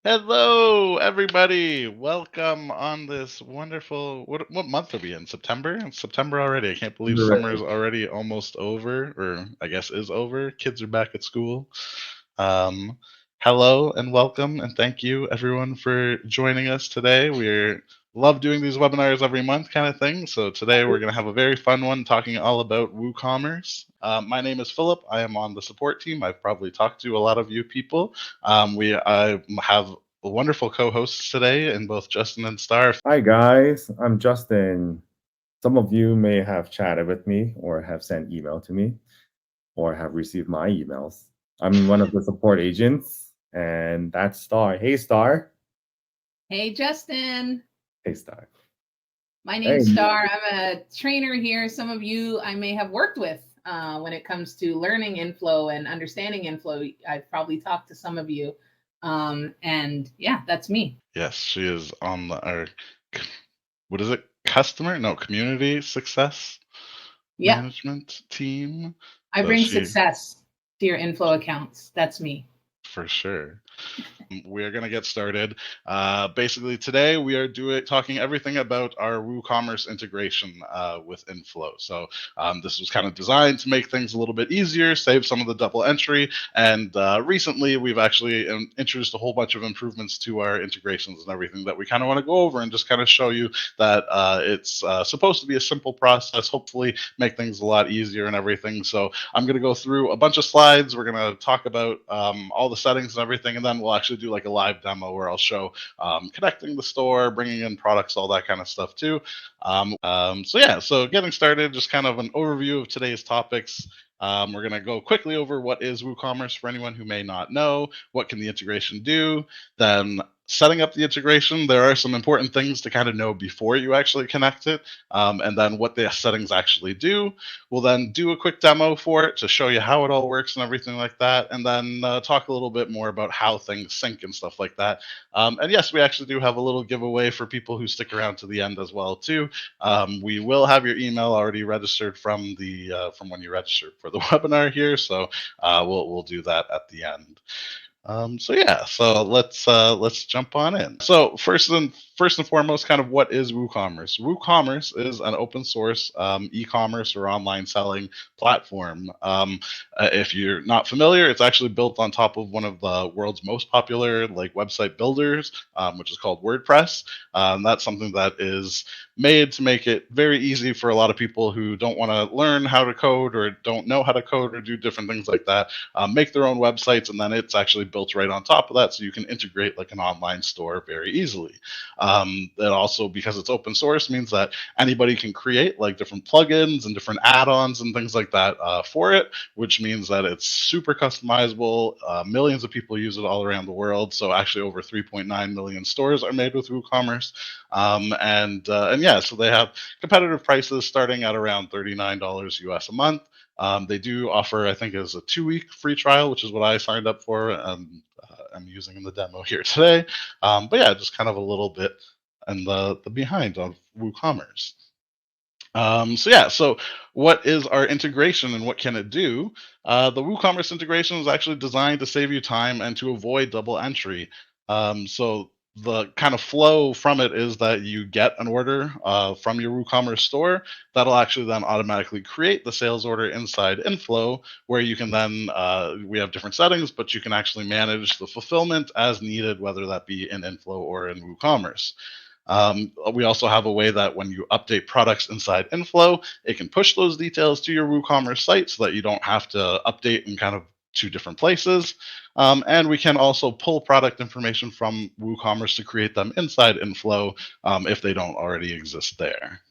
Hello, everybody. Welcome on this wonderful. What month are we in? September? It's September already. I can't believe summer is Right. already almost over, or I guess is over. Kids are back at school. Um, Hello and welcome, and thank you everyone for joining us today. We're love doing these webinars every month, kind of thing. So today we're going to have a very fun one talking all about WooCommerce. My name is Philip. I am on the support team. I've probably talked to a lot of you people. I have wonderful co-hosts today in both Justin and Star. Hi, guys. I'm Justin. Some of you may have chatted with me or have sent email to me or have received my emails. I'm one of the support agents, and that's Star. Hey, Star. Hey, Justin. Hey, Star. My Hey. name's Star. I'm a trainer here. Some of you I may have worked with when it comes to learning inFlow and understanding inFlow. I've probably talked to some of you. And yeah, that's me. Yes, she is on our, what is it? Customer? No, community success Yeah, management team. I So bring she, success to your inFlow accounts. That's me. for sure. We are going to get started. Basically, today we are talking everything about our WooCommerce integration with inFlow. So this was kind of designed to make things a little bit easier, save some of the double entry. And recently, we've actually introduced a whole bunch of improvements to our integrations and everything that we kind of want to go over and just kind of show you that it's supposed to be a simple process. Hopefully, make things a lot easier and everything. So I'm going to go through a bunch of slides. We're going to talk about all the settings and everything, and then we'll actually do like a live demo where I'll show connecting the store, bringing in products, all that kind of stuff too. So getting started, just kind of an overview of today's topics. We're going to go quickly over what is WooCommerce for anyone who may not know, what can the integration do, then setting up the integration. There are some important things to kind of know before you actually connect it, and then what the settings actually do. We'll then do a quick demo for it to show you how it all works and everything like that, and then talk a little bit more about how things sync and stuff like that. And yes, we actually do have a little giveaway for people who stick around to the end as well too. We will have your email already registered from when you registered for the webinar here, so we'll do that at the end. So let's jump on in. So first and foremost, kind of what is WooCommerce? WooCommerce is an open source e-commerce or online selling platform. If you're not familiar, it's actually built on top of one of the world's most popular like website builders, which is called WordPress. That's something that is made to make it very easy for a lot of people who don't want to learn how to code or don't know how to code or do different things like that, make their own websites, and then it's actually built right on top of that, so you can integrate like an online store very easily. It also, because it's open source, means that anybody can create like different plugins and different add-ons and things like that for it, which means that it's super customizable. Millions of people use it all around the world. So actually, over 3.9 million stores are made with WooCommerce, and yeah, so they have competitive prices starting at around $39 US a month. They do offer, I think, is a 2-week free trial, which is what I signed up for, and I'm using in the demo here today. But yeah, just kind of a little bit and the behind of WooCommerce. So what is our integration and what can it do? The WooCommerce integration is actually designed to save you time and to avoid double entry. So the kind of flow from it is that you get an order from your WooCommerce store that'll actually then automatically create the sales order inside inFlow, where you can then, we have different settings, but you can actually manage the fulfillment as needed, whether that be in inFlow or in WooCommerce. We also have a way that when you update products inside inFlow, it can push those details to your WooCommerce site so that you don't have to update in kind of two different places. And we can also pull product information from WooCommerce to create them inside inFlow if they don't already exist there.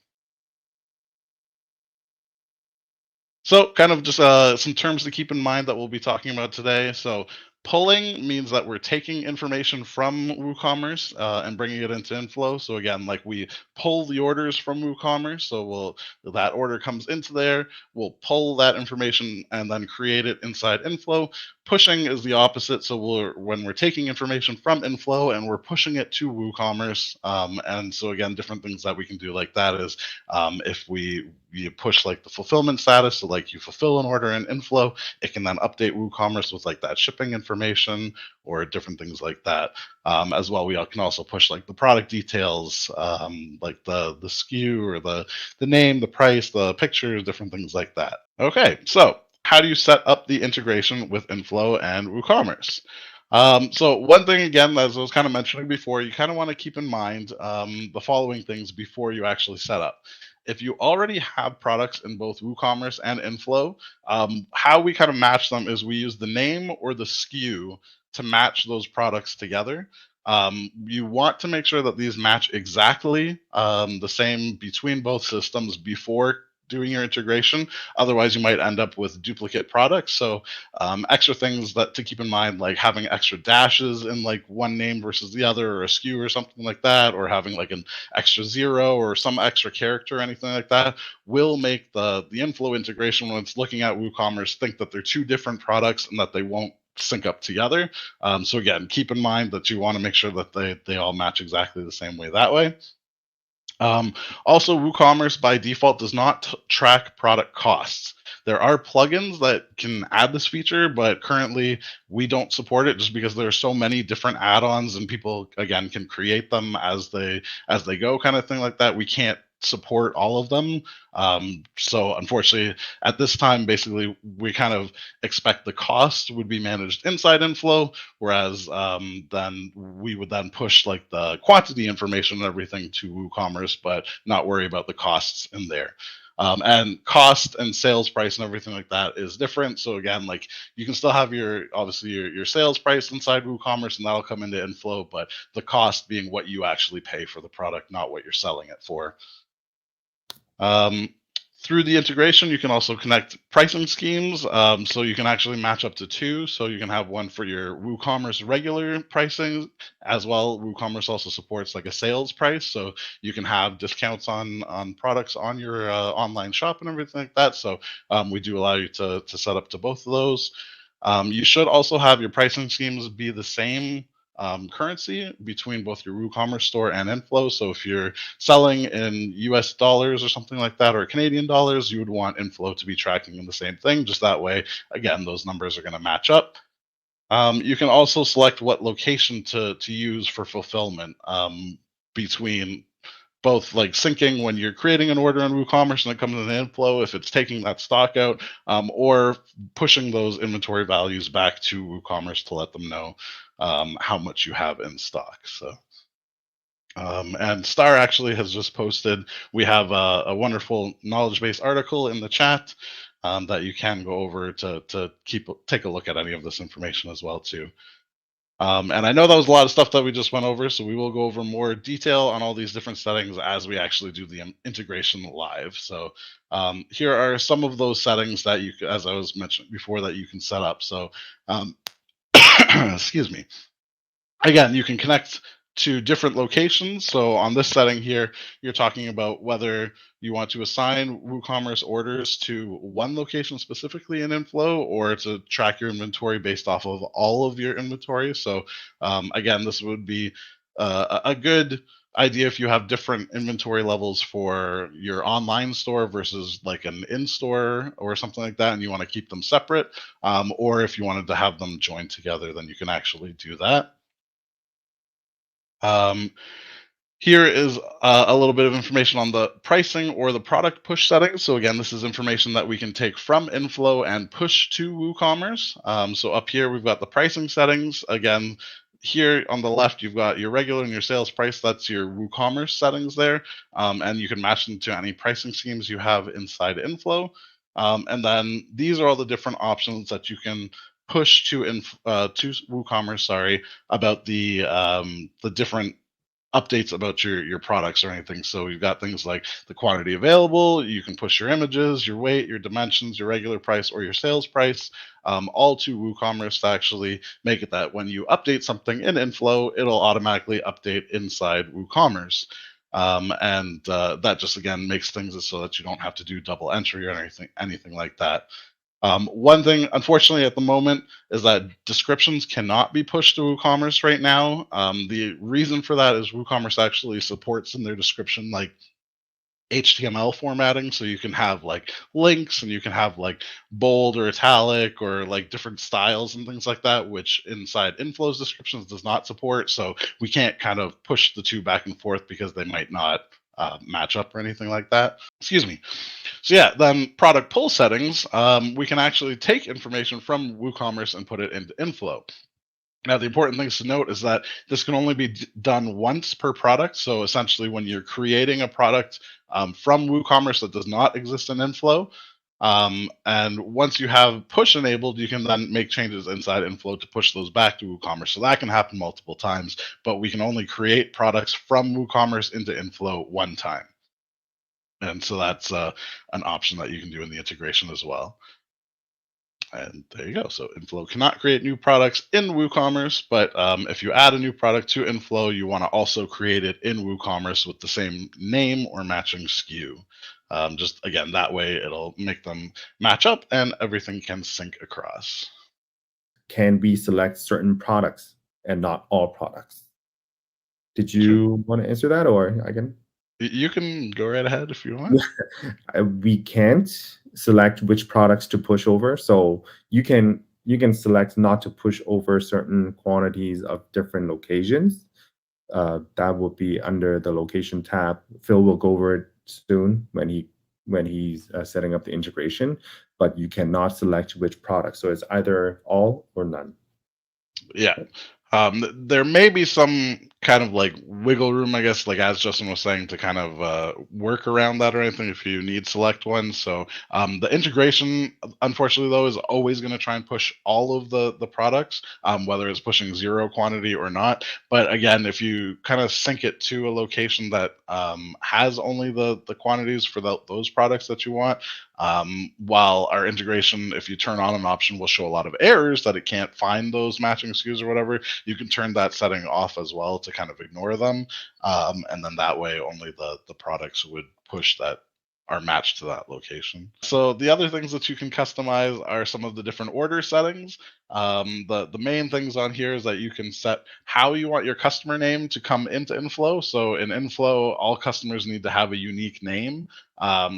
So kind of just some terms to keep in mind that we'll be talking about today. So pulling means that we're taking information from WooCommerce and bringing it into inFlow. So again, like we pull the orders from WooCommerce. So that order comes into there, we'll pull that information and then create it inside inFlow. pushing is the opposite. So when we're taking information from inFlow and we're pushing it to WooCommerce, and so again, different things that we can do like that is if you push like the fulfillment status, so like you fulfill an order in inFlow, it can then update WooCommerce with like that shipping information or different things like that. As well, we can also push like the product details, like the SKU or the name, the price, the pictures, different things like that. Okay, so how do you set up the integration with inFlow and WooCommerce? So one thing, again, as I was kind of mentioning before, you kind of want to keep in mind the following things before you actually set up. If you already have products in both WooCommerce and inFlow, how we kind of match them is we use the name or the SKU to match those products together. You want to make sure that these match exactly the same between both systems before doing your integration. Otherwise, you might end up with duplicate products. So extra things that to keep in mind, like having extra dashes in like one name versus the other, or a SKU or something like that, or having like an extra zero or some extra character or anything like that, will make the inFlow integration, when it's looking at WooCommerce, think that they're two different products and that they won't sync up together. So again, keep in mind that you want to make sure that they all match exactly the same way that way. Also, WooCommerce by default does not track product costs. There are plugins that can add this feature, but currently we don't support it just because there are so many different add-ons and people, again, can create them as they go, kind of thing like that. We can't support all of them. So unfortunately, at this time, basically, we kind of expect the cost would be managed inside inFlow, whereas then we would then push like the quantity information and everything to WooCommerce, but not worry about the costs in there. And cost and sales price and everything like that is different. So again, like you can still have your sales price inside WooCommerce, and that'll come into inFlow, but the cost being what you actually pay for the product, not what you're selling it for. Through the integration, you can also connect pricing schemes. So you can actually match up to two. So you can have one for your WooCommerce regular pricing as well. WooCommerce also supports like a sales price. So you can have discounts on products on your online shop and everything like that. So we do allow you to set up to both of those. You should also have your pricing schemes be the same currency between both your WooCommerce store and inFlow. So if you're selling in US dollars or something like that, or Canadian dollars, you would want inFlow to be tracking in the same thing. Just that way, again, those numbers are going to match up. You can also select what location to use for fulfillment between both like syncing when you're creating an order on WooCommerce and it comes in inFlow, if it's taking that stock out, or pushing those inventory values back to WooCommerce to let them know how much you have in stock. So, and Star actually has just posted, we have a wonderful knowledge-based article in the chat that you can go over to take a look at any of this information as well too. And I know that was a lot of stuff that we just went over, so we will go over more detail on all these different settings as we actually do the integration live. So here are some of those settings that you, as I was mentioning before, that you can set up. So excuse me. Again, you can connect to different locations. So on this setting here, you're talking about whether you want to assign WooCommerce orders to one location specifically in inFlow, or to track your inventory based off of all of your inventory. So again, this would be a good idea if you have different inventory levels for your online store versus like an in-store or something like that, and you want to keep them separate, or if you wanted to have them joined together, then you can actually do that. Here is a little bit of information on the pricing or the product push settings. So again, this is information that we can take from inFlow and push to WooCommerce. So up here, we've got the pricing settings. Again, here on the left, you've got your regular and your sales price. That's your WooCommerce settings there. And you can match them to any pricing schemes you have inside inFlow. And then these are all the different options that you can push to WooCommerce, about the different updates about your products or anything. So you've got things like the quantity available. You can push your images, your weight, your dimensions, your regular price, or your sales price, all to WooCommerce to actually make it that when you update something in inFlow, it'll automatically update inside WooCommerce. And that just, again, makes things so that you don't have to do double entry or anything like that. One thing, unfortunately, at the moment is that descriptions cannot be pushed to WooCommerce right now. The reason for that is WooCommerce actually supports in their description like HTML formatting, so you can have like links and you can have like bold or italic or like different styles and things like that, which inside inFlow's descriptions does not support. So we can't kind of push the two back and forth because they might not match up or anything like that. Excuse me. So yeah, then product pull settings, we can actually take information from WooCommerce and put it into inFlow. Now, the important things to note is that this can only be done once per product. So essentially, when you're creating a product from WooCommerce that does not exist in inFlow, and once you have push enabled, you can then make changes inside inFlow to push those back to WooCommerce. So that can happen multiple times, but we can only create products from WooCommerce into inFlow one time. And so that's an option that you can do in the integration as well. And there you go. So inFlow cannot create new products in WooCommerce, but if you add a new product to inFlow, you want to also create it in WooCommerce with the same name or matching SKU. Just again, that way it'll make them match up and everything can sync across. Can we select certain products and not all products? Did you want to answer that, or I can? You can go right ahead if you want. We can't select which products to push over. So you can select not to push over certain quantities of different locations. That would be under the location tab. Phil will go over it soon when he's setting up the integration, but you cannot select which product. So it's either all or none. Yeah. There may be some kind of like wiggle room, I guess, like as Justin was saying, to kind of work around that or anything if you need select ones. So the integration, unfortunately, though, is always going to try and push all of the products, whether it's pushing zero quantity or not. But again, if you kind of sync it to a location that has only the quantities for those products that you want, while our integration, if you turn on an option, will show a lot of errors that it can't find those matching SKUs or whatever, you can turn that setting off as well to kind of ignore them. And then that way only the products would push that are matched to that location. So the other things that you can customize are some of the different order settings. The main things on here is that you can set how you want your customer name to come into inFlow. So in inFlow, all customers need to have a unique name.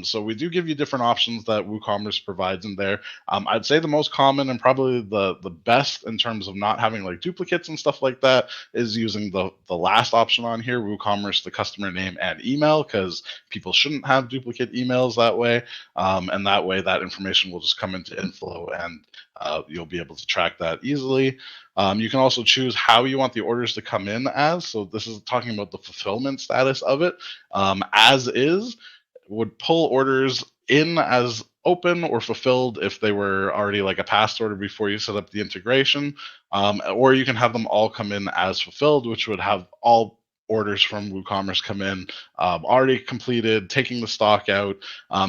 So we do give you different options that WooCommerce provides in there. I'd say the most common and probably the best in terms of not having like duplicates and stuff like that is using the last option on here, WooCommerce, the customer name and email, because people shouldn't have duplicate emails that way. And that way that information will just come into inFlow and you'll be able to track that easily. You can also choose how you want the orders to come in as. So this is talking about the fulfillment status of it. As is would pull orders in as open or fulfilled if they were already like a past order before you set up the integration. Or you can have them all come in as fulfilled, which would have all orders from WooCommerce come in already completed, taking the stock out.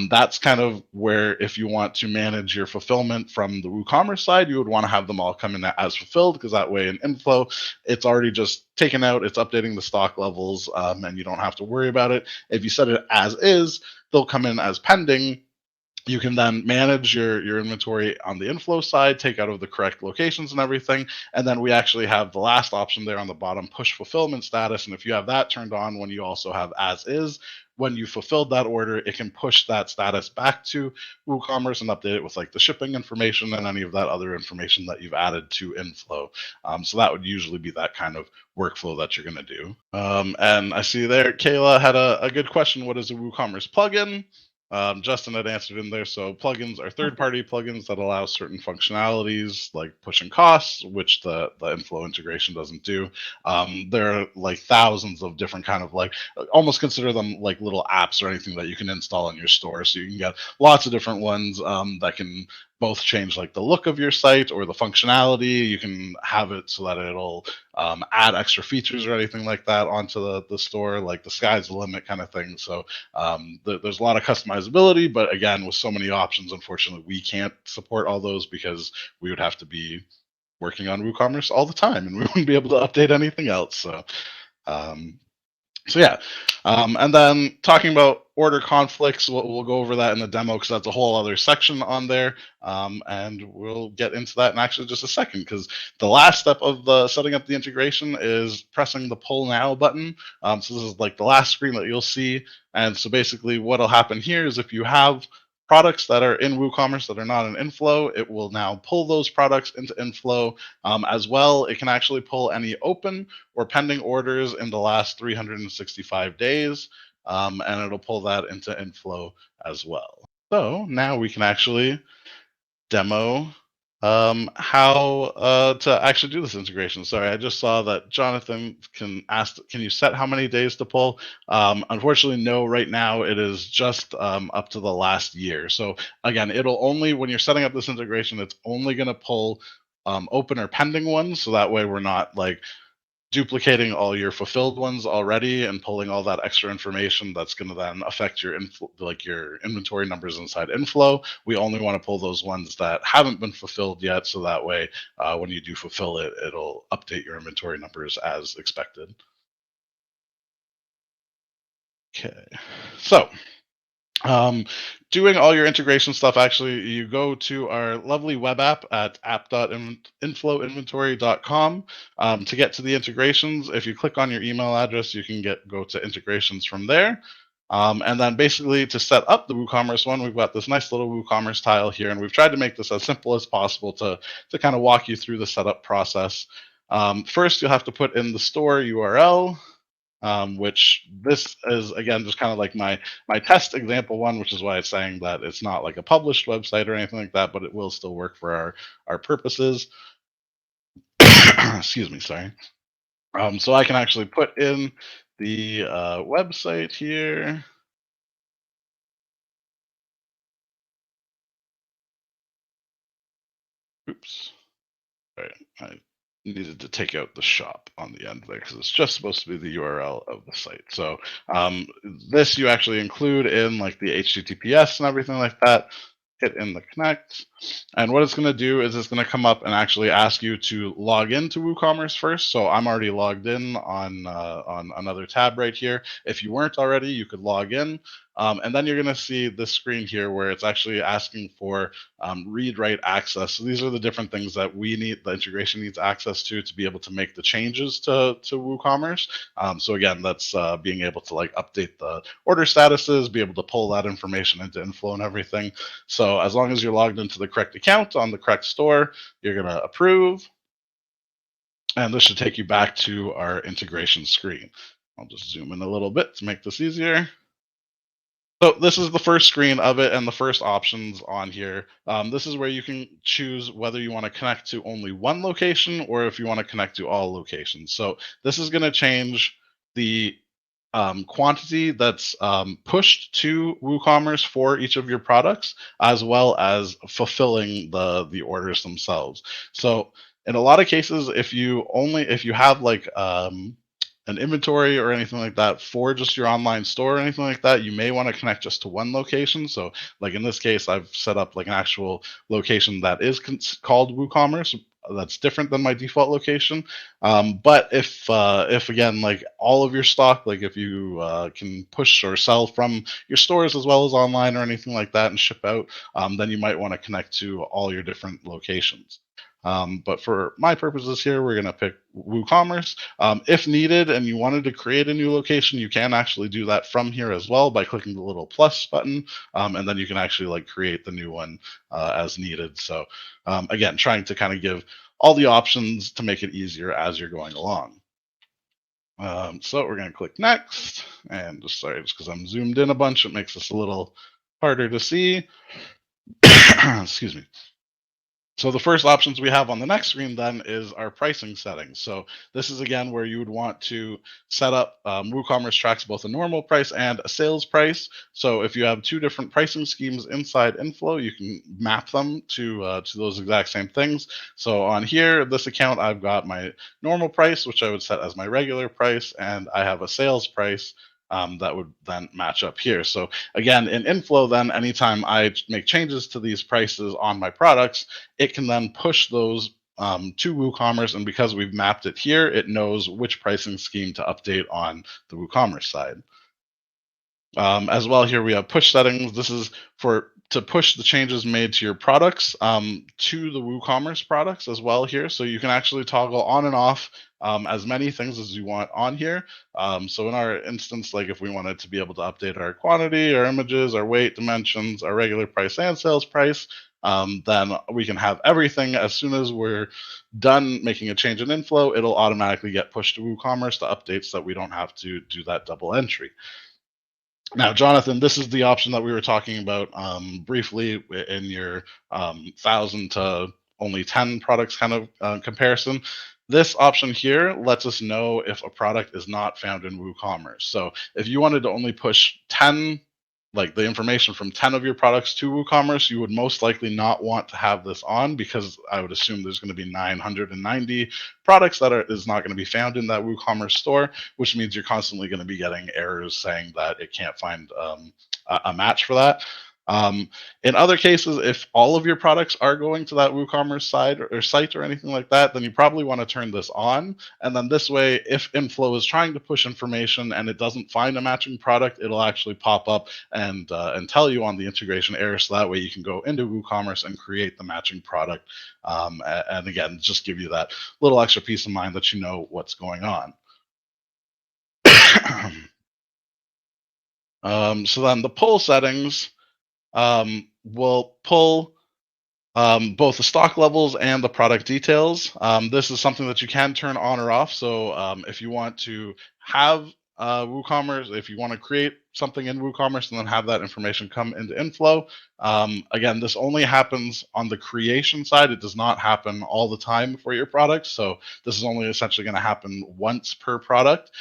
That's kind of where, if you want to manage your fulfillment from the WooCommerce side, you would want to have them all come in as fulfilled, because that way in inFlow, it's already just taken out, it's updating the stock levels, and you don't have to worry about it. If you set it as is, they'll come in as pending. You can then manage your inventory on the inFlow side, take out of the correct locations and everything. And then we actually have the last option there on the bottom, push fulfillment status. And if you have that turned on when you also have as is, when you fulfilled that order, it can push that status back to WooCommerce and update it with like the shipping information and any of that other information that you've added to inFlow. So that would usually be that kind of workflow that you're going to do. And I see there, Kayla had a good question. What is a WooCommerce plugin? Justin had answered in there. So plugins are third-party plugins that allow certain functionalities like pushing costs, which the inFlow integration doesn't do. There are like thousands of different kind of like, almost consider them like little apps or anything that you can install in your store. So you can get lots of different ones that can both change like the look of your site or the functionality. You can have it so that it'll add extra features or anything like that onto the store, like the sky's the limit kind of thing. So there's a lot of customizability, but again, with so many options, unfortunately, we can't support all those because we would have to be working on WooCommerce all the time and we wouldn't be able to update anything else. So So yeah, and then talking about order conflicts, we'll go over that in the demo because that's a whole other section on there, and we'll get into that in actually just a second, because the last step of the setting up the integration is pressing the Pull Now button. So this is like the last screen that you'll see, and so basically what'll happen here is if you have products that are in WooCommerce that are not in inFlow, it will now pull those products into inFlow. As well, it can actually pull any open or pending orders in the last 365 days, and it'll pull that into inFlow as well. So now we can actually demo how to actually do this integration. Sorry, I just saw that Jonathan can you set how many days to pull? Unfortunately, no, right now it is just up to the last year. So again, it'll only, when you're setting up this integration, it's only going to pull open or pending ones. So that way we're not like duplicating all your fulfilled ones already and pulling all that extra information that's going to then affect your your inventory numbers inside inFlow. We only want to pull those ones that haven't been fulfilled yet, so that way when you do fulfill it, it'll update your inventory numbers as expected. Okay, so doing all your integration stuff, actually, you go to our lovely web app at app.inflowinventory.com to get to the integrations. If you click on your email address, you can go to integrations from there. And then basically to set up the WooCommerce one, we've got this nice little WooCommerce tile here, and we've tried to make this as simple as possible to kind of walk you through the setup process. First, you'll have to put in the store URL. Which this is, again, just kind of like my test example one, which is why it's saying that it's not like a published website or anything like that, but it will still work for our purposes. Excuse me, sorry. So I can actually put in the website here. Oops. All right. I needed to take out the shop on the end there because it's just supposed to be the URL of the site. So this you actually include in like the HTTPS and everything like that. Hit in the connect. And what it's going to do is it's going to come up and actually ask you to log into WooCommerce first. So I'm already logged in on another tab right here. If you weren't already, you could log in. And then you're going to see this screen here where it's actually asking for read-write access. So these are the different things that we need, the integration needs access to be able to make the changes to WooCommerce. So again, that's being able to like update the order statuses, be able to pull that information into inFlow and everything. So as long as you're logged into the correct account on the correct store, you're going to approve. And this should take you back to our integration screen. I'll just zoom in a little bit to make this easier. So this is the first screen of it and the first options on here. This is where you can choose whether you want to connect to only one location or if you want to connect to all locations. So this is going to change the quantity that's pushed to WooCommerce for each of your products, as well as fulfilling the orders themselves. So in a lot of cases, if you have like an inventory or anything like that for just your online store or anything like that, you may want to connect just to one location. So like in this case, I've set up like an actual location that is called WooCommerce. That's different than my default location. But if again, like all of your stock, like if you can push or sell from your stores as well as online or anything like that and ship out, then you might want to connect to all your different locations. But for my purposes here, we're going to pick WooCommerce. If needed and you wanted to create a new location, you can actually do that from here as well by clicking the little plus button. And then you can actually like create the new one as needed. So again, trying to kind of give all the options to make it easier as you're going along. So we're going to click next, and just because I'm zoomed in a bunch, it makes this a little harder to see. Excuse me. So the first options we have on the next screen then is our pricing settings. So this is again where you would want to set up WooCommerce tracks both a normal price and a sales price. So if you have two different pricing schemes inside inFlow, you can map them to those exact same things. So on here, this account, I've got my normal price, which I would set as my regular price, and I have a sales price that would then match up here. So again, in inFlow, then anytime I make changes to these prices on my products, it can then push those to WooCommerce, and because we've mapped it here, it knows which pricing scheme to update on the WooCommerce side. As well, here we have push settings. This is to push the changes made to your products to the WooCommerce products as well here. So you can actually toggle on and off as many things as you want on here. So in our instance, like if we wanted to be able to update our quantity, our images, our weight, dimensions, our regular price and sales price, then we can have everything. As soon as we're done making a change in inFlow, it'll automatically get pushed to WooCommerce to updates so that we don't have to do that double entry. Now, Jonathan, this is the option that we were talking about briefly in your 1,000 to only 10 products kind of comparison. This option here lets us know if a product is not found in WooCommerce. So if you wanted to only push 10, like the information from 10 of your products to WooCommerce, you would most likely not want to have this on, because I would assume there's going to be 990 products that is not going to be found in that WooCommerce store, which means you're constantly going to be getting errors saying that it can't find a match for that. In other cases, if all of your products are going to that WooCommerce site or anything like that, then you probably want to turn this on. And then this way, if inFlow is trying to push information and it doesn't find a matching product, it'll actually pop up and tell you on the integration error. So that way you can go into WooCommerce and create the matching product. And again, just give you that little extra peace of mind that you know what's going on. So then the pull settings will pull both the stock levels and the product details. This is something that you can turn on or off. So if you want to have WooCommerce, if you want to create something in WooCommerce and then have that information come into inFlow, again, this only happens on the creation side. It does not happen all the time for your products. So this is only essentially going to happen once per product.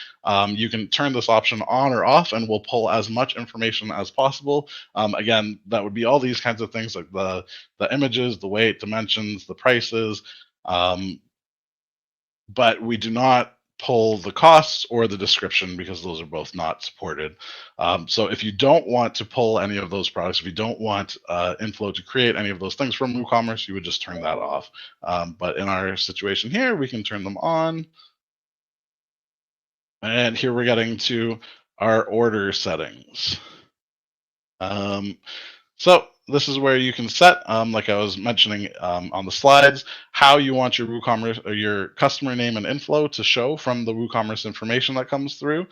You can turn this option on or off and we'll pull as much information as possible. Again, that would be all these kinds of things, like the images, the weight, dimensions, the prices, but we do not pull the costs or the description, because those are both not supported. So if you don't want to pull any of those products, if you don't want inFlow to create any of those things from WooCommerce, you would just turn that off. But in our situation here, we can turn them on. And here we're getting to our order settings. So this is where you can set, like I was mentioning on the slides, how you want your WooCommerce or your customer name and inFlow to show from the WooCommerce information that comes through.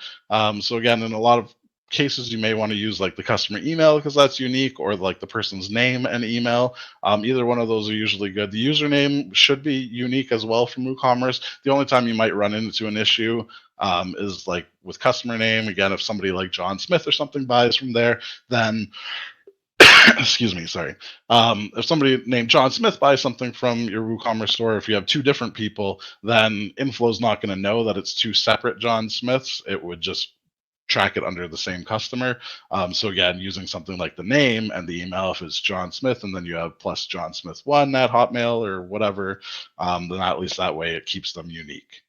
So again, in a lot of cases, you may want to use like the customer email because that's unique, or like the person's name and email. Either one of those are usually good. The username should be unique as well from WooCommerce. The only time you might run into an issue is like with customer name. Again, if somebody like John Smith or something buys from there, then excuse me, sorry. If somebody named John Smith buys something from your WooCommerce store, if you have two different people, then inFlow is not going to know that it's two separate John Smiths. It would just track it under the same customer. So again, using something like the name and the email, if it's John Smith and then you have plus John Smith 1 at Hotmail or whatever, then at least that way it keeps them unique.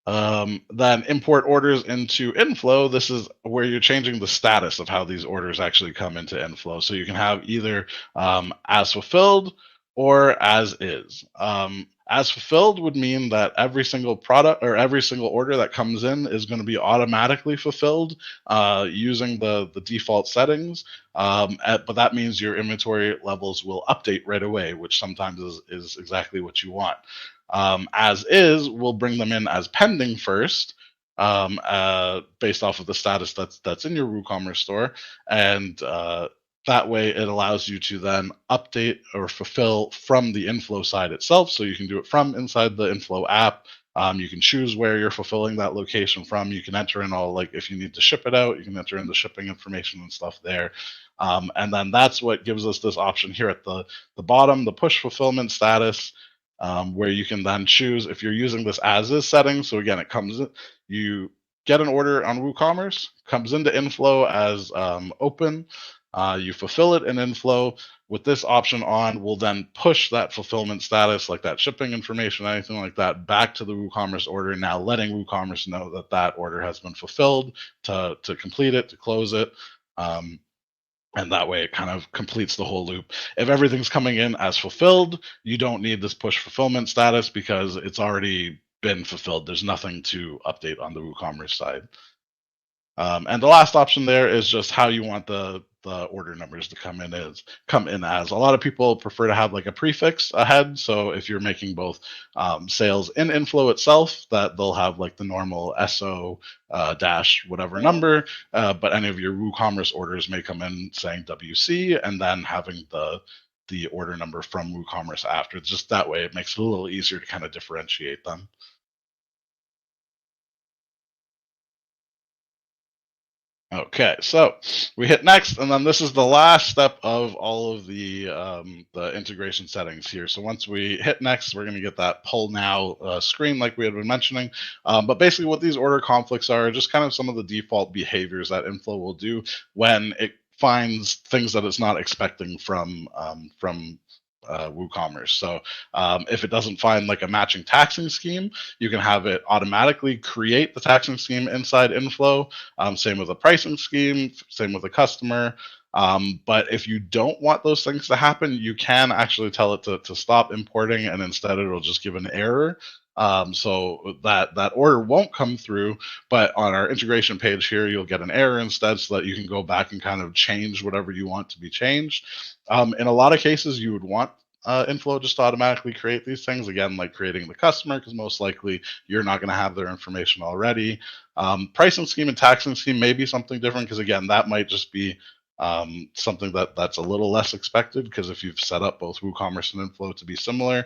Then import orders into inFlow. This is where you're changing the status of how these orders actually come into inFlow. So you can have either as fulfilled or as is. As fulfilled would mean that every single product or every single order that comes in is going to be automatically fulfilled using the default settings. But that means your inventory levels will update right away, which sometimes is exactly what you want. As is, we'll bring them in as pending first, based off of the status that's in your WooCommerce store, and that way it allows you to then update or fulfill from the inFlow side itself. So you can do it from inside the inFlow app. You can choose where you're fulfilling that location from. You can enter in all, like if you need to ship it out, you can enter in the shipping information and stuff there. And then that's what gives us this option here at the bottom, the push fulfillment status. Where you can then choose if you're using this as is setting. So again, it comes in, you get an order on WooCommerce, comes into inFlow as open, you fulfill it in inFlow. With this option on, we'll then push that fulfillment status, like that shipping information, anything like that, back to the WooCommerce order, now letting WooCommerce know that that order has been fulfilled to complete it, to close it. And that way it kind of completes the whole loop. If everything's coming in as fulfilled, you don't need this push fulfillment status because it's already been fulfilled. There's nothing to update on the WooCommerce side. And the last option there is just how you want the order numbers to come in as. A lot of people prefer to have like a prefix ahead. So if you're making both sales in inFlow itself, that they'll have like the normal SO dash whatever number, but any of your WooCommerce orders may come in saying WC and then having the order number from WooCommerce after. Just that way, it makes it a little easier to kind of differentiate them. Okay, so we hit next, and then this is the last step of all of the integration settings here. So once we hit next, we're going to get that pull now screen like we had been mentioning. But basically what these order conflicts are just kind of some of the default behaviors that inFlow will do when it finds things that it's not expecting from WooCommerce. So if it doesn't find like a matching taxing scheme, you can have it automatically create the taxing scheme inside inFlow. Same with a pricing scheme, same with a customer. But if you don't want those things to happen, you can actually tell it to stop importing, and instead it'll just give an error. So that order won't come through, but on our integration page here, you'll get an error instead so that you can go back and kind of change whatever you want to be changed. In a lot of cases, you would want inFlow just to automatically create these things, again, like creating the customer, because most likely you're not going to have their information already. Pricing scheme and taxing scheme may be something different, because again, that might just be something that's a little less expected, because if you've set up both WooCommerce and inFlow to be similar,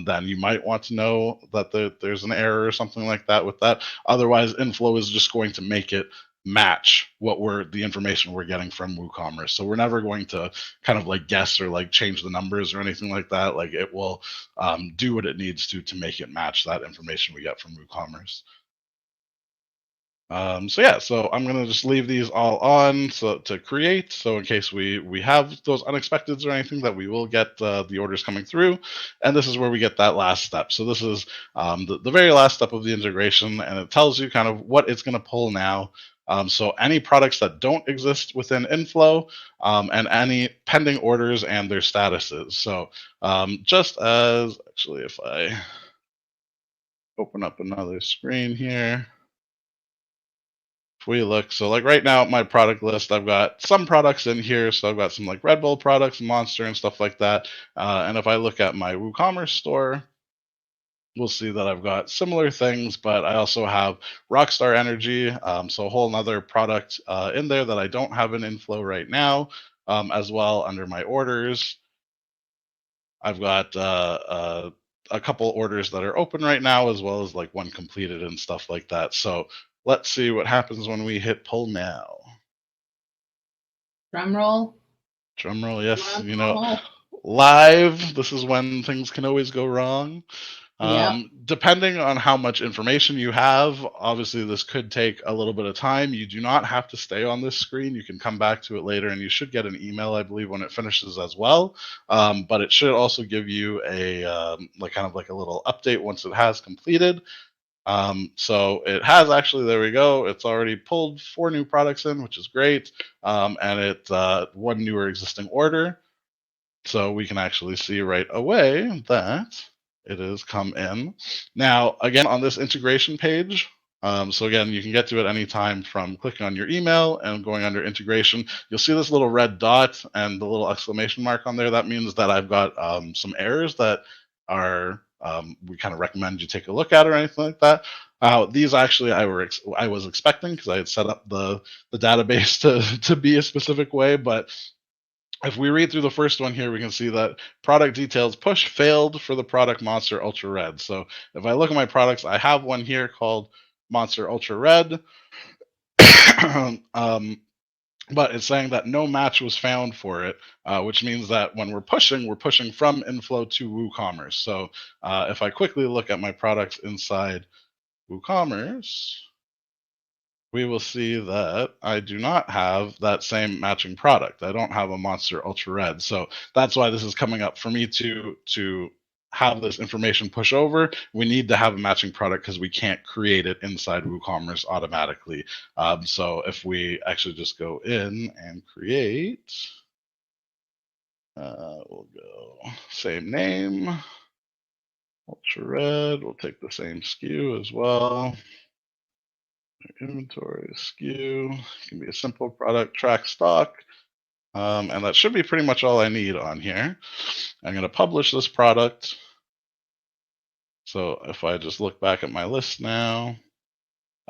then you might want to know that there's an error or something like that with that. Otherwise, inFlow is just going to make it match the information we're getting from WooCommerce. So we're never going to kind of like guess or like change the numbers or anything like that. Like it will do what it needs to make it match that information we get from WooCommerce. So I'm gonna just leave these all on to create. So in case we have those unexpecteds or anything, that we will get the orders coming through. And this is where we get that last step. So this is the very last step of the integration, and it tells you kind of what it's gonna pull now. So any products that don't exist within inFlow, and any pending orders and their statuses. So just as actually, if I open up another screen here. If we look, so like right now, my product list, I've got some products in here. So I've got some like Red Bull products, Monster, and stuff like that. And if I look at my WooCommerce store, we'll see that I've got similar things, but I also have Rockstar Energy, so a whole nother product in there that I don't have in inFlow right now, as well under my orders. I've got a couple orders that are open right now, as well as like one completed and stuff like that. So let's see what happens when we hit pull now. Drum roll. Drum roll, yes. Drum You know, roll. live, this is when things can always go wrong. Yep. Depending on how much information you have, obviously this could take a little bit of time. You do not have to stay on this screen. You can come back to it later, and you should get an email, I believe, when it finishes as well. But it should also give you a like kind of like a little update once it has completed. So it has actually, there we go. It's already pulled 4 new products in, which is great. And it's one newer existing order. So we can actually see right away that it has come in. Now, again, on this integration page, so again, you can get to it anytime from clicking on your email and going under integration. You'll see this little red dot and the little exclamation mark on there. That means that I've got some errors that are we kind of recommend you take a look at or anything like that. These actually I was expecting, because I had set up the database to be a specific way, but if we read through the first one here, we can see that product details push failed for the product Monster Ultra Red. So if I look at my products, I have one here called Monster Ultra Red. But it's saying that no match was found for it, which means that when we're pushing from inFlow to WooCommerce. So if I quickly look at my products inside WooCommerce, we will see that I do not have that same matching product. I don't have a Monster Ultra Red. So that's why this is coming up for me to have this information push over, we need to have a matching product because we can't create it inside WooCommerce automatically. So if we actually just go in and create, we'll go same name, ultra red, we'll take the same SKU as well. Inventory SKU can be a simple product, track stock. And that should be pretty much all I need on here. I'm going to publish this product. So if I just look back at my list now,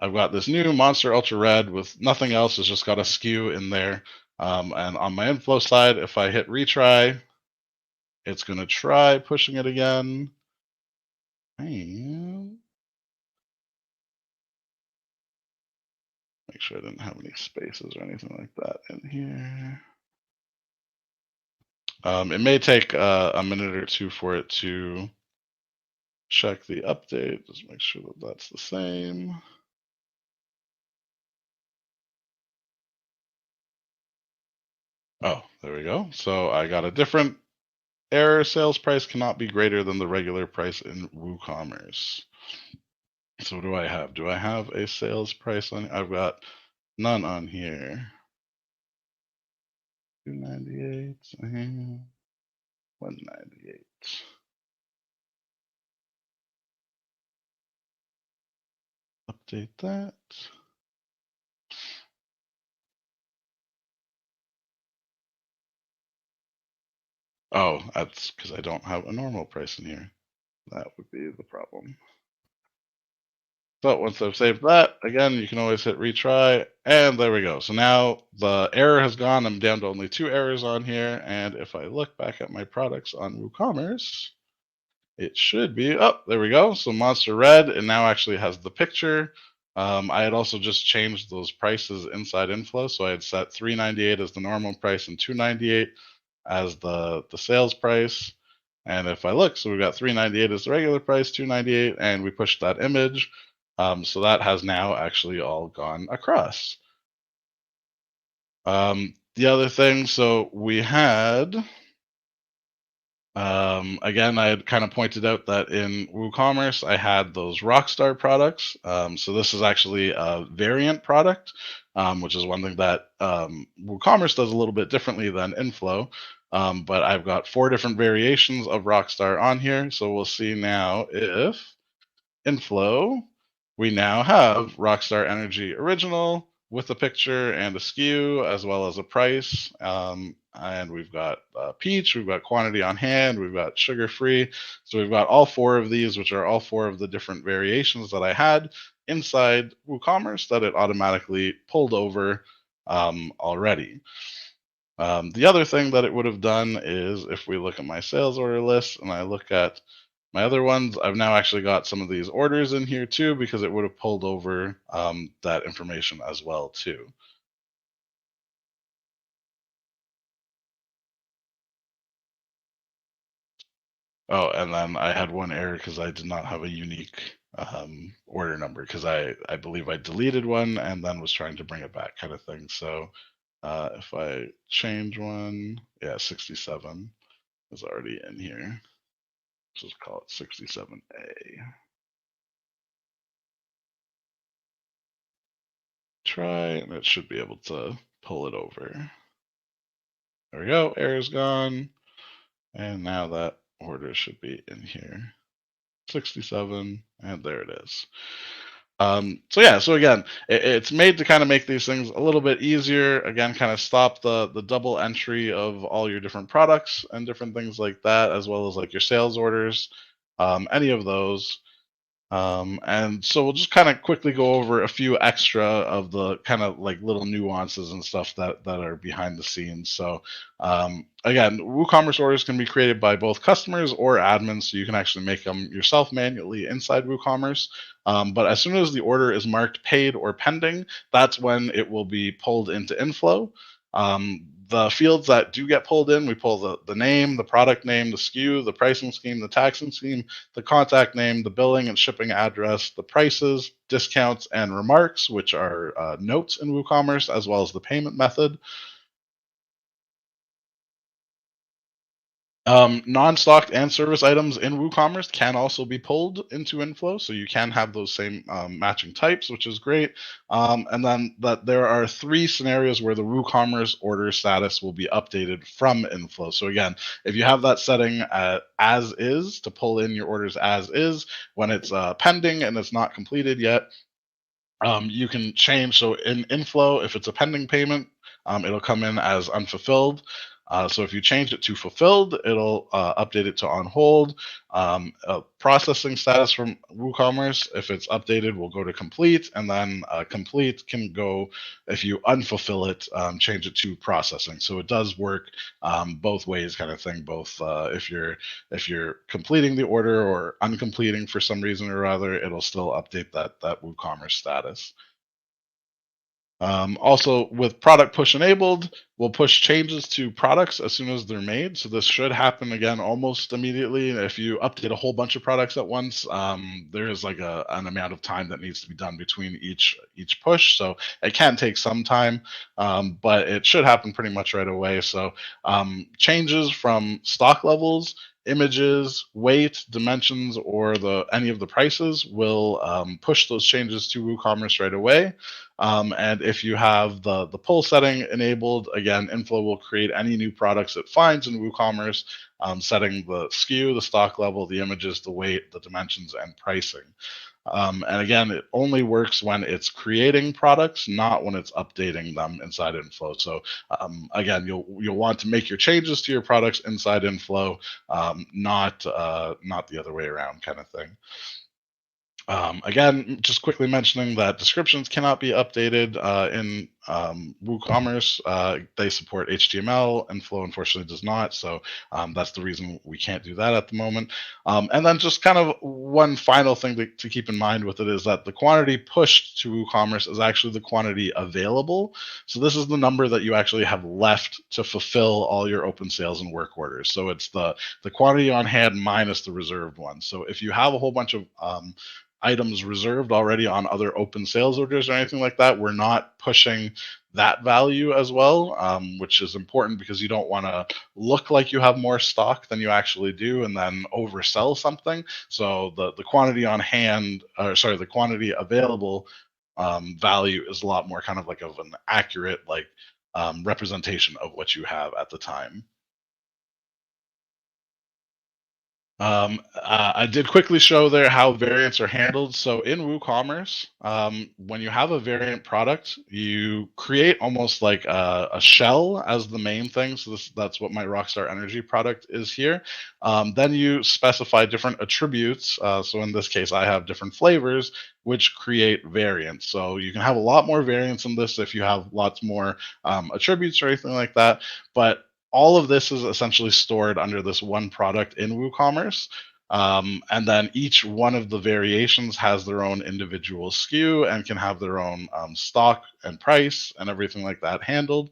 I've got this new Monster Ultra Red with nothing else. It's just got a SKU in there. And on my inFlow side, if I hit retry, it's going to try pushing it again. And make sure I didn't have any spaces or anything like that in here. It may take a minute or two for it to check the update. Just make sure that that's the same. Oh, there we go. So I got a different error. Sales price cannot be greater than the regular price in WooCommerce. So what do I have? Do I have a sales price on? I've got none on here. 298 and 198. Update that. Oh, that's because I don't have a normal price in here. That would be the problem. So once I've saved that, again, you can always hit retry, and there we go. So now the error has gone. I'm down to only 2 errors on here, and if I look back at my products on WooCommerce, it should be, oh, there we go. So Monster Red, it now actually has the picture. I had also just changed those prices inside inFlow, so I had set $398 as the normal price and $298 as the sales price. And if I look, so we've got $398 as the regular price, $298, and we pushed that image. So that has now actually all gone across. The other thing, so we had, again, I had kind of pointed out that in WooCommerce, I had those Rockstar products. So this is actually a variant product, which is one thing that WooCommerce does a little bit differently than inFlow. But I've got 4 different variations of Rockstar on here. So we'll see now if inFlow, we now have Rockstar Energy Original with a picture and a SKU as well as a price. And we've got peach, we've got quantity on hand, we've got sugar free. So we've got all 4 of these, which are all 4 of the different variations that I had inside WooCommerce that it automatically pulled over already. The other thing that it would have done is if we look at my sales order list and I look at my other ones, I've now actually got some of these orders in here too, because it would have pulled over that information as well too. Oh, and then I had one error because I did not have a unique order number because I believe I deleted one and then was trying to bring it back kind of thing. So if I change one, yeah, 67 is already in here. Let's just call it 67A. Try, and it should be able to pull it over. There we go, error's gone. And now that order should be in here. 67, and there it is. So yeah, so again, it's made to kind of make these things a little bit easier. Again, kind of stop the double entry of all your different products and different things like that, as well as like your sales orders, any of those. And so we'll just kind of quickly go over a few extra of the kind of like little nuances and stuff that are behind the scenes. So again, WooCommerce orders can be created by both customers or admins, so you can actually make them yourself manually inside WooCommerce. But as soon as the order is marked paid or pending, that's when it will be pulled into inFlow. The fields that do get pulled in, we pull the name, the product name, the SKU, the pricing scheme, the taxing scheme, the contact name, the billing and shipping address, the prices, discounts, and remarks, which are notes in WooCommerce, as well as the payment method. Non-stocked and service items in WooCommerce can also be pulled into inFlow, so you can have those same matching types, which is great. And then that there are 3 scenarios where the WooCommerce order status will be updated from inFlow. So again, if you have that setting as is to pull in your orders as is, when it's pending and it's not completed yet, you can change. So in inFlow, if it's a pending payment, it'll come in as unfulfilled. So if you change it to fulfilled, it'll update it to on hold. Processing status from WooCommerce, if it's updated, will go to complete, and then complete can go, if you unfulfill it, change it to processing. So it does work both ways, kind of thing. Both if you're completing the order or uncompleting for some reason or other, it'll still update that WooCommerce status. Also, with product push enabled, we'll push changes to products as soon as they're made. So this should happen again almost immediately. If you update a whole bunch of products at once, there is like an amount of time that needs to be done between each push. So it can take some time, but it should happen pretty much right away. So changes from stock levels, images, weight, dimensions, or any of the prices will push those changes to WooCommerce right away. And if you have the pull setting enabled, again, inFlow will create any new products it finds in WooCommerce, setting the SKU, the stock level, the images, the weight, the dimensions, and pricing. And again, it only works when it's creating products, not when it's updating them inside inFlow. So again, you'll want to make your changes to your products inside inFlow, not the other way around, kind of thing. Again, just quickly mentioning that descriptions cannot be updated in WooCommerce. They support HTML, and inFlow unfortunately does not. So that's the reason we can't do that at the moment. And then just kind of one final thing to keep in mind with it is that the quantity pushed to WooCommerce is actually the quantity available. So this is the number that you actually have left to fulfill all your open sales and work orders. So it's the quantity on hand minus the reserved ones. So if you have a whole bunch of items reserved already on other open sales orders or anything like that, we're not pushing that value as well, which is important because you don't want to look like you have more stock than you actually do and then oversell something. So the quantity on hand, the quantity available value is a lot more kind of like of an accurate representation of what you have at the time. I did quickly show there how variants are handled. So in WooCommerce, when you have a variant product, you create almost like a shell as the main thing. So that's what my Rockstar Energy product is here. Then you specify different attributes. So in this case, I have different flavors, which create variants. So you can have a lot more variants in this if you have lots more attributes or anything like that. But all of this is essentially stored under this one product in WooCommerce. And then each one of the variations has their own individual SKU and can have their own stock and price and everything like that handled,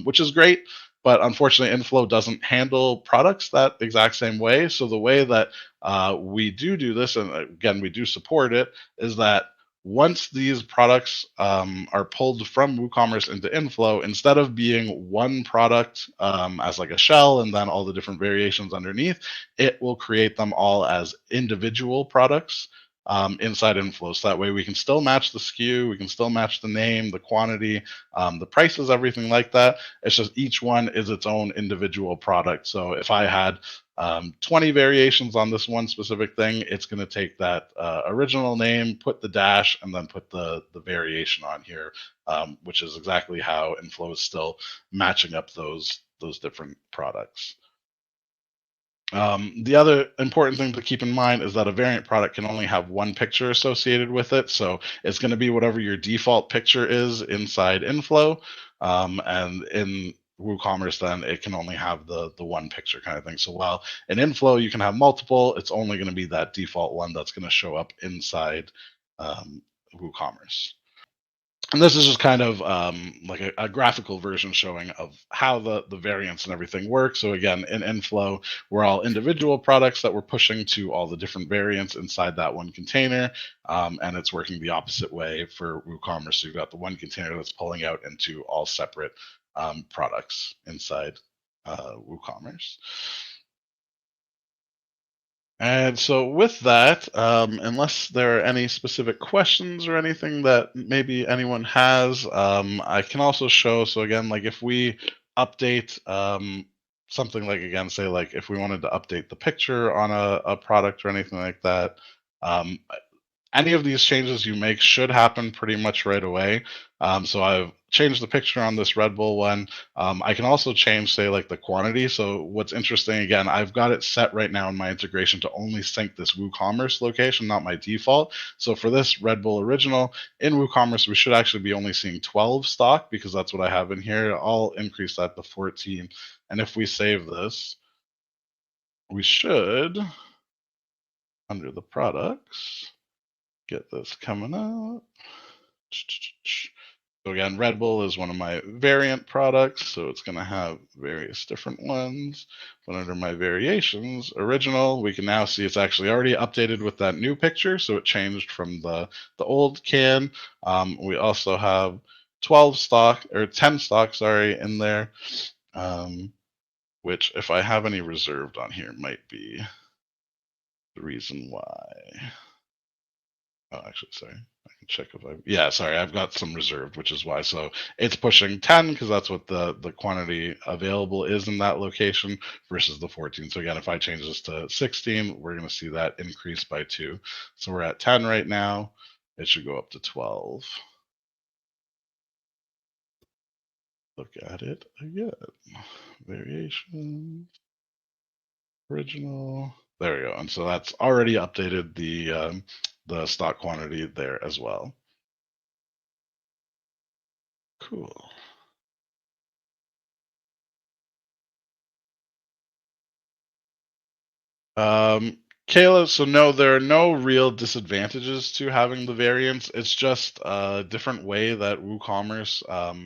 which is great. But unfortunately, inFlow doesn't handle products that exact same way. So the way that we do this, and again, we do support it, is that once these products are pulled from WooCommerce into inFlow, instead of being one product as like a shell and then all the different variations underneath, it will create them all as individual products inside inFlow. So that way we can still match the SKU, we can still match the name, the quantity, the prices, everything like that. It's just each one is its own individual product. So if I had 20 variations on this one specific thing, it's going to take that original name, put the dash, and then put the variation on here, which is exactly how inFlow is still matching up those different products. The other important thing to keep in mind is that a variant product can only have one picture associated with it. So it's going to be whatever your default picture is inside inFlow. And in WooCommerce, then it can only have the one picture kind of thing. So while in inFlow you can have multiple, it's only going to be that default one that's going to show up inside WooCommerce. And this is just kind of like a graphical version showing of how the variants and everything work. So again, in inFlow, we're all individual products that we're pushing to all the different variants inside that one container. And it's working the opposite way for WooCommerce. So you've got the one container that's pulling out into all separate products inside WooCommerce. And so with that, unless there are any specific questions or anything that maybe anyone has, I can also show, so again, like if we update something like, again, say like if we wanted to update the picture on a product or anything like that, um, any of these changes you make should happen pretty much right away. So I've changed the picture on this Red Bull one. I can also change, say, like the quantity. So what's interesting, again, I've got it set right now in my integration to only sync this WooCommerce location, not my default. So for this Red Bull original in WooCommerce, we should actually be only seeing 12 stock because that's what I have in here. I'll increase that to 14. And if we save this, we should, under the products, get this coming up. So again, Red Bull is one of my variant products, so it's going to have various different ones. But under my variations, original, we can now see it's actually already updated with that new picture, so it changed from the old can. We also have 12 stock, or 10 stock, sorry, in there, which if I have any reserved on here might be the reason why. Oh, actually, sorry. I can check if yeah, sorry. I've got some reserved, which is why. So it's pushing 10 because that's what the quantity available is in that location versus the 14. So again, if I change this to 16, we're going to see that increase by 2. So we're at 10 right now. It should go up to 12. Look at it again. Variations. Original. There we go. And so that's already updated the stock quantity there as well. Cool. Kayla, so no, there are no real disadvantages to having the variants. It's just a different way that WooCommerce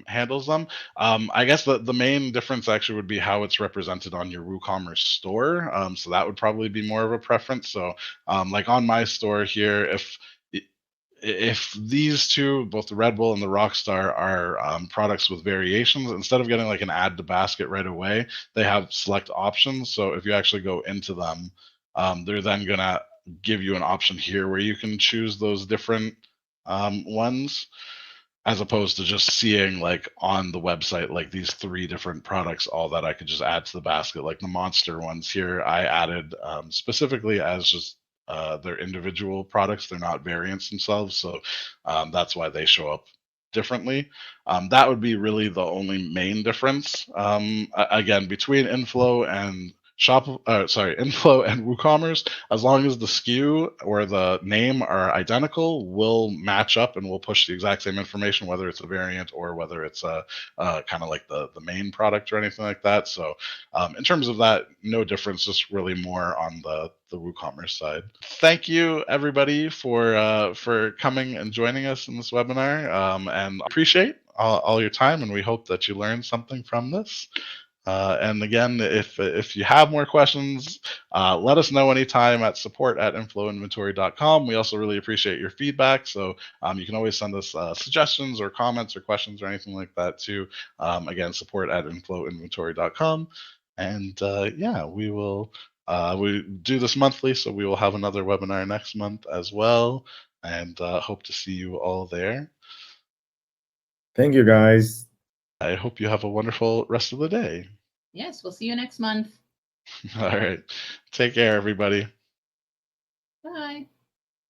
handles them. I guess the main difference actually would be how it's represented on your WooCommerce store. So that would probably be more of a preference. So like on my store here, if these two, both the Red Bull and the Rockstar, are products with variations, instead of getting like an add to basket right away, they have select options. So if you actually go into them, they're then going to give you an option here where you can choose those different ones, as opposed to just seeing like on the website like these 3 different products, all that I could just add to the basket. Like the Monster ones here, I added specifically as just their individual products. They're not variants themselves, so that's why they show up differently. That would be really the only main difference. Again, between inFlow and inFlow and WooCommerce, as long as the SKU or the name are identical, we'll match up and we'll push the exact same information, whether it's a variant or whether it's a kind of like the main product or anything like that. So in terms of that, no difference, just really more on the WooCommerce side. Thank you everybody for coming and joining us in this webinar, and appreciate all your time, and we hope that you learned something from this. And again, if you have more questions, let us know anytime at support@inflowinventory.com. We also really appreciate your feedback. So you can always send us suggestions or comments or questions or anything like that too. Again, support@inflowinventory.com. And yeah, we will we do this monthly, so we will have another webinar next month as well. And hope to see you all there. Thank you, guys. I hope you have a wonderful rest of the day. Yes, we'll see you next month. All right. Take care, everybody. Bye.